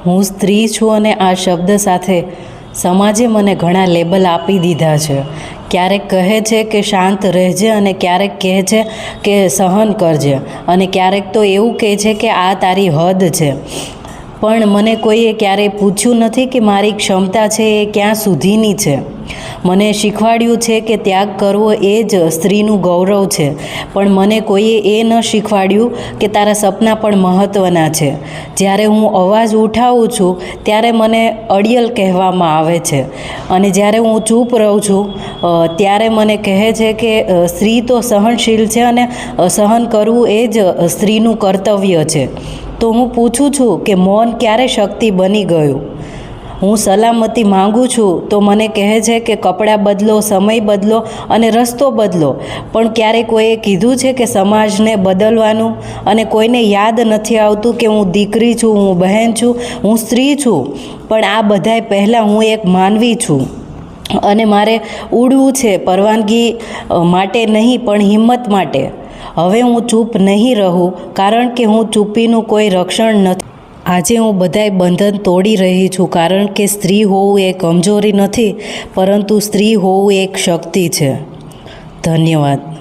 હું સ્ત્રી છું અને આ શબ્દ સાથે સમાજે મને ઘણા લેબલ આપી દીધા છે. ક્યારેક કહે છે કે શાંત રહેજે અને ક્યારેક કહે છે કે સહન કરજે અને ક્યારેક તો એવું કહે છે કે આ તારી હદ છે. પણ મને કોઈએ ક્યારેય પૂછ્યું નથી કે મારી ક્ષમતા છે એ ક્યાં સુધીની છે. મને શીખવાડ્યું છે કે ત્યાગ કરવો એ જ સ્ત્રીનું ગૌરવ છે, પણ મને કોઈએ એ ન શીખવાડ્યું કે તારા સપના પણ મહત્ત્વના છે. જ્યારે હું અવાજ ઉઠાવું છું ત્યારે મને અડિયલ કહેવામાં આવે છે અને જ્યારે હું ચૂપ રહું છું ત્યારે મને કહે છે કે સ્ત્રી તો સહનશીલ છે અને સહન કરવું એ જ સ્ત્રીનું કર્તવ્ય છે. તો હું પૂછું છું કે મૌન ક્યારે શક્તિ બની ગયું? હું સલામતી માંગુ છું તો મને કહે છે કે કપડાં બદલો, સમય બદલો અને રસ્તો બદલો. પણ ક્યારેક કોઈએ કીધું છે કે સમાજને બદલવાનું, અને કોઈને યાદ નથી આવતું કે હું દીકરી છું, હું બહેન છું, હું સ્ત્રી છું, પણ આ બધાય પહેલાં હું એક માનવી છું અને મારે ઉડવું છે, પરવાનગી માટે નહીં પણ હિંમત માટે. હવે હું ચૂપ નહીં રહું, કારણ કે હું ચૂપીનું કોઈ રક્ષણ નથી. આજે હું બધાય બંધન તોડી રહી છું, કારણ કે સ્ત્રી હોવું એ કમજોરી નથી, પરંતુ સ્ત્રી હોવું એક શક્તિ છે. ધન્યવાદ.